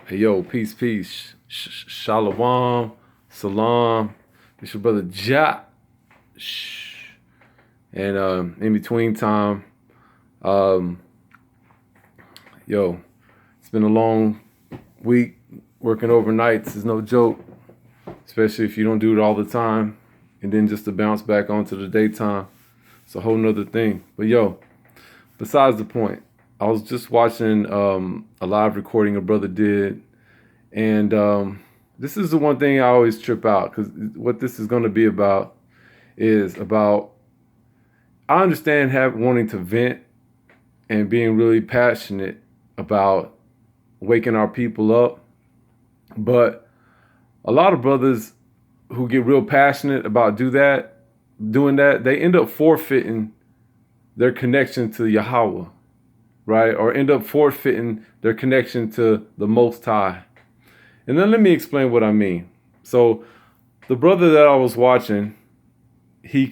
Hey, yo, peace, peace. Shalom, salam. It's your brother Ja. And in between time, um, yo, it's been a long week. Working overnights is no joke, especially if you don't do it all the time. And then just to bounce back onto the daytime, it's a whole nother thing. But yo, besides the point, I was just watching a live recording a brother did. And this is the one thing I always trip out, because what this is going to be about is about, I understand wanting to vent and being really passionate about waking our people up. But a lot of brothers who get real passionate about doing that, they end up forfeiting their connection to Yahweh, right? Or end up forfeiting their connection to the Most High. And then let me explain what I mean. So the brother that I was watching, he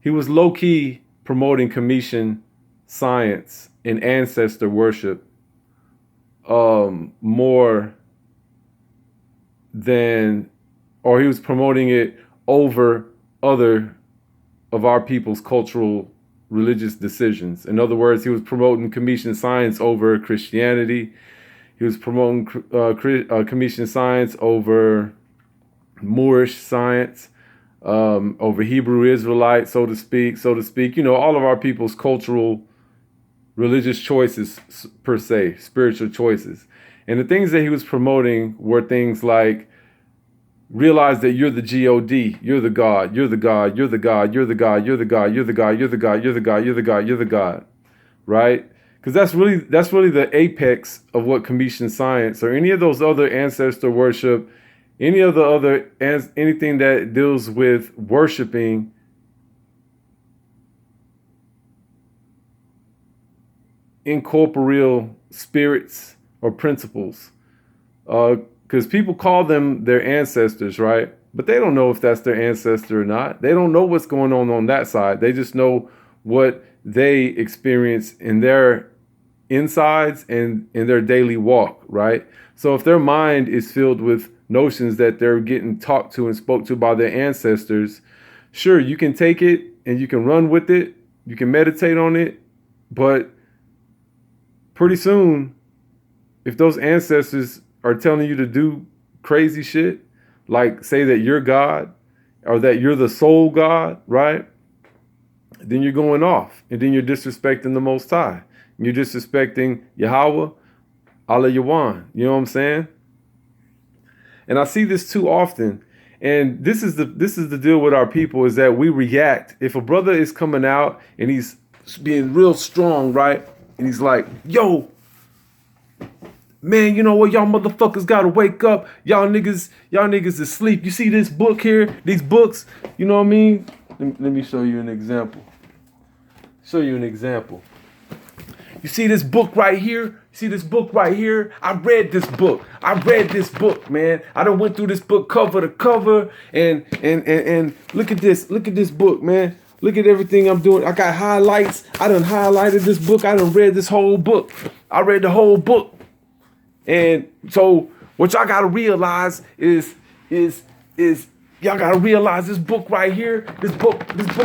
was low-key promoting kemetian science and ancestor worship more than, or he was promoting it over other of our people's cultural religious decisions. In other words, he was promoting kemetian science over Christianity. He was promoting kemetian science over Moorish science, over Hebrew Israelite, so to speak. You know, all of our people's cultural, religious choices, per se, spiritual choices. And the things that he was promoting were things like, realize that you're the God, you're the God, you're the God, you're the God, you're the God, you're the God, you're the God, you're the God, you're the God, you're the God, you're the God, right? Because that's really the apex of what kemetian science or any of those other ancestor worship, any of the other anything that deals with worshiping incorporeal spirits or principles. Because people call them their ancestors, right? But they don't know if that's their ancestor or not. They don't know what's going on that side. They just know what they experience in their insides and in their daily walk, right? So if their mind is filled with notions that they're getting talked to and spoke to by their ancestors, sure, you can take it and you can run with it, you can meditate on it, but pretty soon, if those ancestors are telling you to do crazy shit, like say that you're God or that you're the sole God, right? Then you're going off, and then you're disrespecting the Most High. You're disrespecting Yahweh, Allah Yawan. You know what I'm saying? And I see this too often. And this is the deal with our people, is that we react. If a brother is coming out and he's being real strong, right? And he's like, yo, man, you know what? Y'all motherfuckers gotta wake up. Y'all niggas is asleep. You see this book here? These books, you know what I mean? Let me show you an example. You see this book right here? I read this book, man. I done went through this book cover to cover, and look at this book, man. Look at everything I'm doing. I got highlights. I done highlighted this book. I done read this whole book. I read the whole book. And so what y'all gotta realize is y'all gotta realize this book right here, this book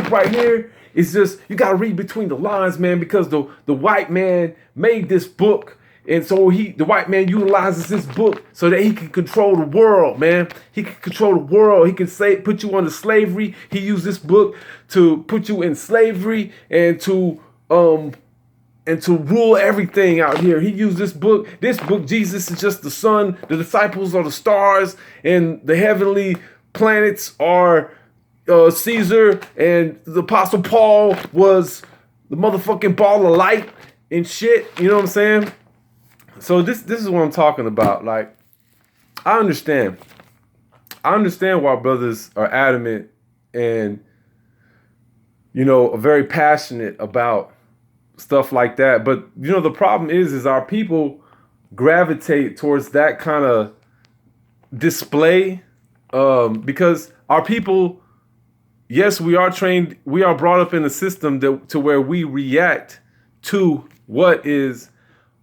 right here, it's just, you gotta read between the lines, man, because the white man made this book. And so the white man utilizes this book so that he can control the world, man. He can control the world. He can put you under slavery. He used this book to put you in slavery and to rule everything out here. He used this book. Jesus is just the sun. The disciples are the stars, and the heavenly planets are Caesar, and the Apostle Paul was the motherfucking ball of light and shit. You know what I'm saying? So this is what I'm talking about. Like, I understand why brothers are adamant and, you know, are very passionate about stuff like that. But, you know, the problem is our people gravitate towards that kind of display because our people, yes, we are trained, we are brought up in a system to where we react to what is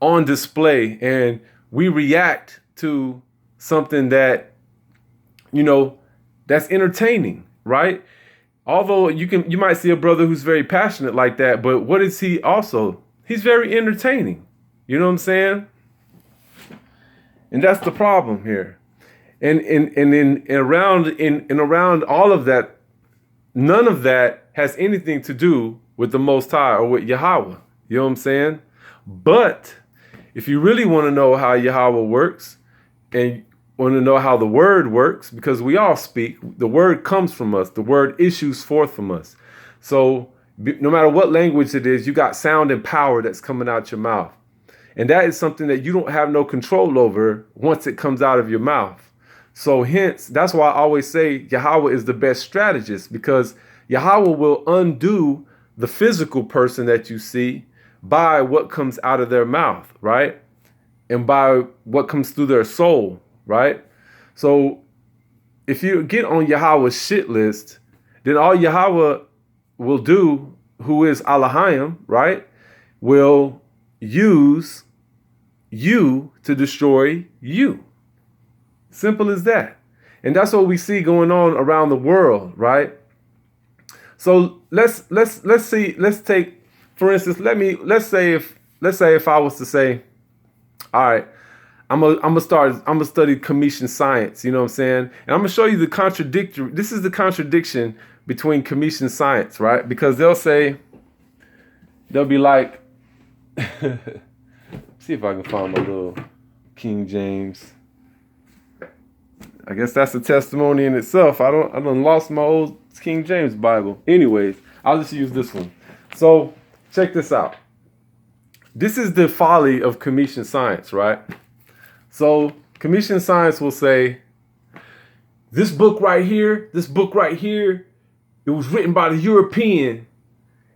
on display, and we react to something that, that's entertaining, right? Although you might see a brother who's very passionate like that, but what is he also? He's very entertaining. You know what I'm saying? And that's the problem here. And around all of that, none of that has anything to do with the Most High or with Yahweh. You know what I'm saying? But if you really want to know how Yahweh works and want to know how the word works, because we all speak, the word comes from us, the word issues forth from us. So no matter what language it is, you got sound and power that's coming out your mouth. And that is something that you don't have no control over once it comes out of your mouth. So hence, that's why I always say Yahweh is the best strategist, because Yahweh will undo the physical person that you see by what comes out of their mouth, right? And by what comes through their soul, right? So if you get on Yahweh's shit list, then all Yahweh will do, who is Elohim, right, will use you to destroy you. Simple as that. And that's what we see going on around the world, right? So let's take, for instance, let's say if I was to say, all right, I'm gonna study kemetian science, you know what I'm saying? And I'm gonna show you this is the contradiction between kemetian science, right? Because they'll be like, see if I can find my little King James. I guess that's a testimony in itself. I done lost my old King James Bible. Anyways, I'll just use this one. So check this out. This is the folly of kemetian science, right? So kemetian science will say, this book right here, it was written by the European,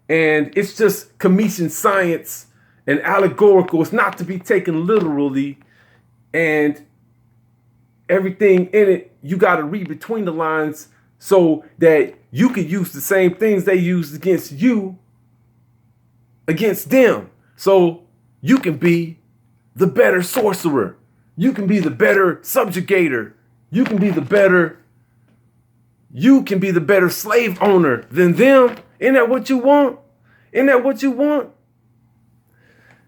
and it's just kemetian science and allegorical. It's not to be taken literally, and everything in it, you got to read between the lines so that you can use the same things they used against you, against them. So you can be the better sorcerer. You can be the better subjugator. You can be the better slave owner than them. Isn't that what you want? Isn't that what you want?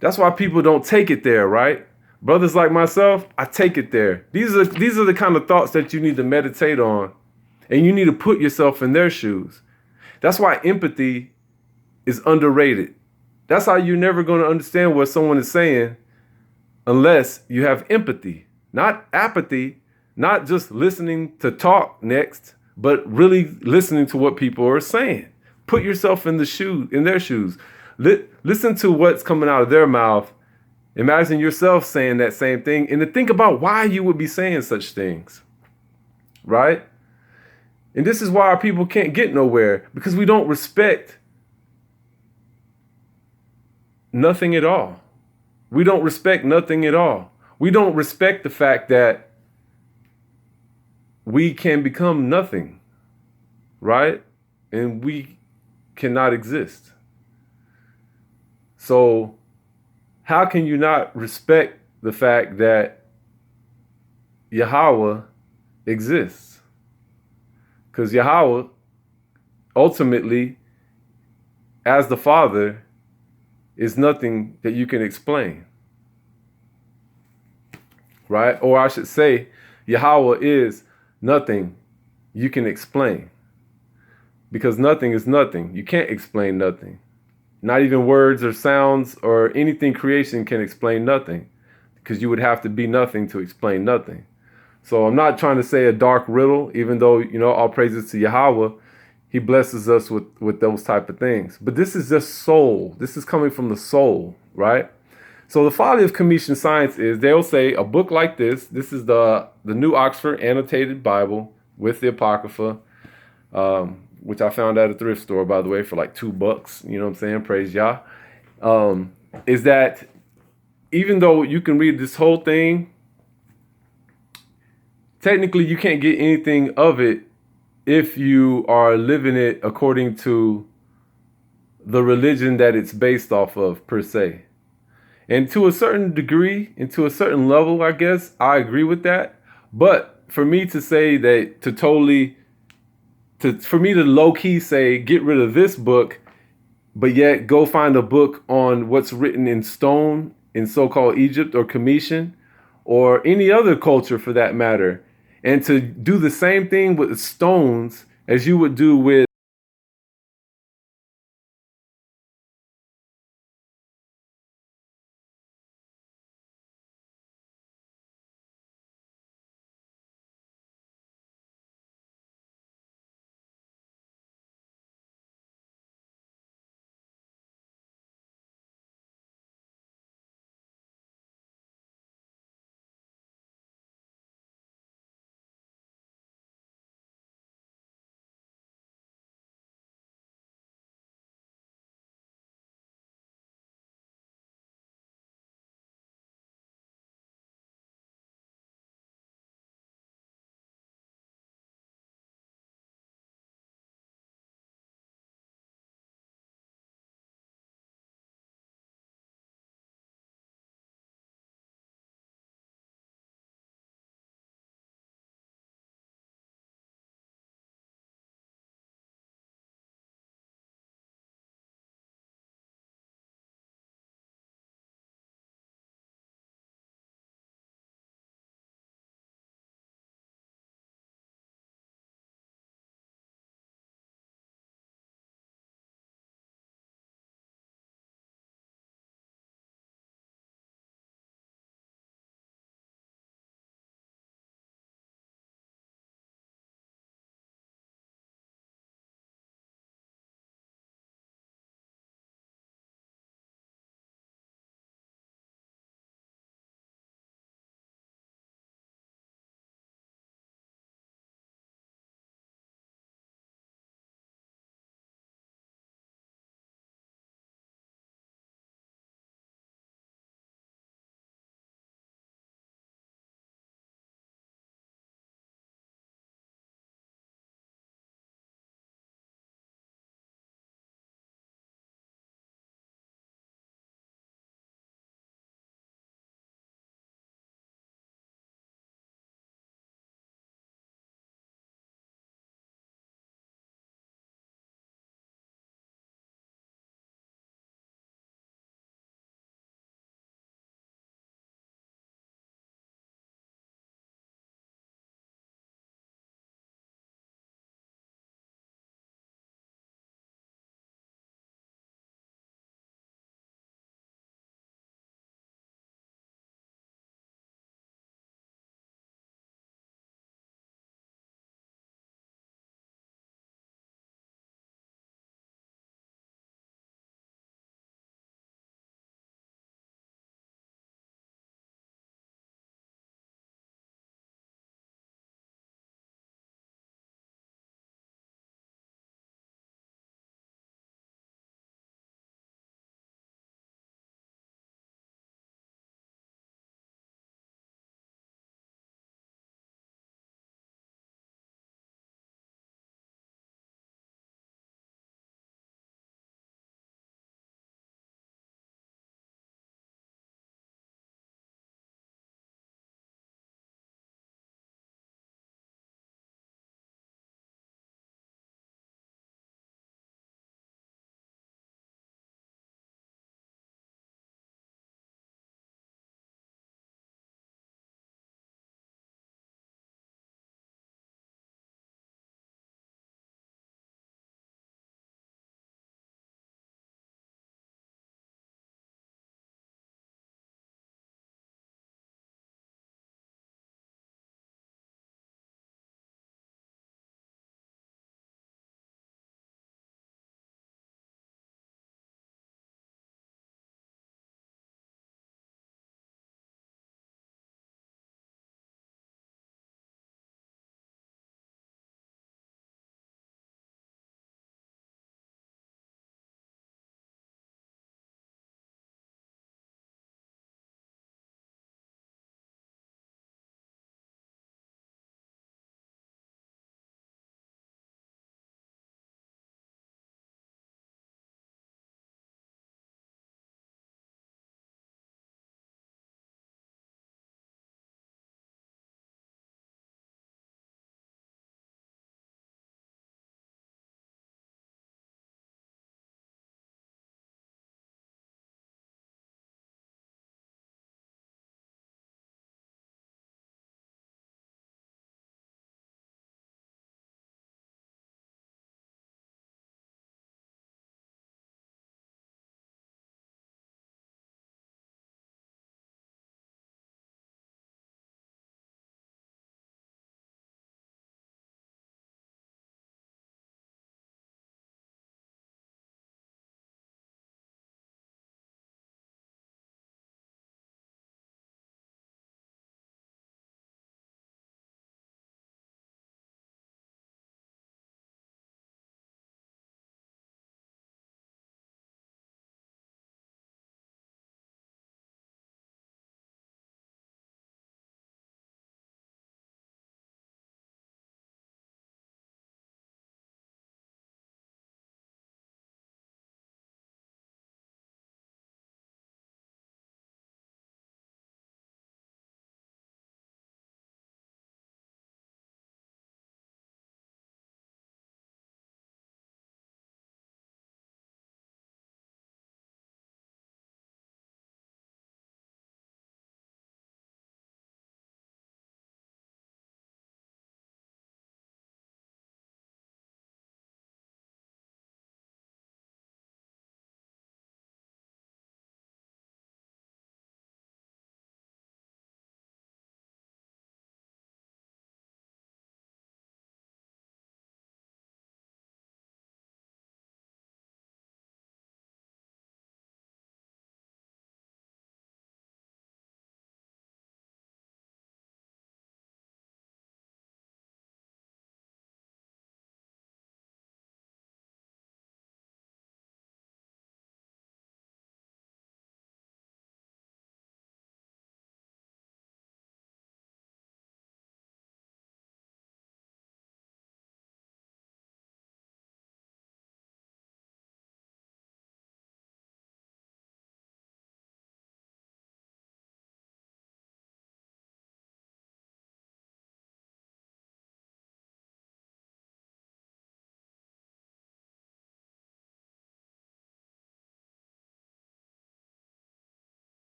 That's why people don't take it there, right? Brothers like myself, I take it there. These are the kind of thoughts that you need to meditate on, and you need to put yourself in their shoes. That's why empathy is underrated. That's how you're never going to understand what someone is saying unless you have empathy, not apathy, not just listening to talk next, but really listening to what people are saying. Put yourself in their shoes. Listen to what's coming out of their mouth. Imagine yourself saying that same thing, and to think about why you would be saying such things, right? And this is why our people can't get nowhere, because we don't respect nothing at all. We don't respect nothing at all. We don't respect the fact that we can become nothing, right? And we cannot exist. So how can you not respect the fact that Yahweh exists? Because Yahweh, ultimately, as the Father, is nothing that you can explain. Right? Or I should say, Yahweh is nothing you can explain. Because nothing is nothing. You can't explain nothing. Not even words or sounds or anything creation can explain nothing, because you would have to be nothing to explain nothing. So I'm not trying to say a dark riddle, even though, all praises to Yahweh. He blesses us with those type of things. But this is just soul. This is coming from the soul, right? So the folly of kemetian science is they'll say a book like this is the New Oxford Annotated Bible with the Apocrypha, which I found at a thrift store, by the way, for like $2. You know what I'm saying? Praise Yah. Is that even though you can read this whole thing, technically you can't get anything of it if you are living it according to the religion that it's based off of, per se. And to a certain degree and to a certain level, I guess, I agree with that. But for me to say that to totally, for me to low key say, get rid of this book, but yet go find a book on what's written in stone in so-called Egypt or Kemetian or any other culture for that matter, and to do the same thing with stones as you would do with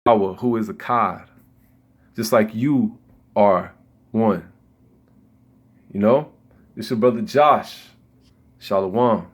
who is a God, just like you are one. You know, it's your brother Josh. Shalom.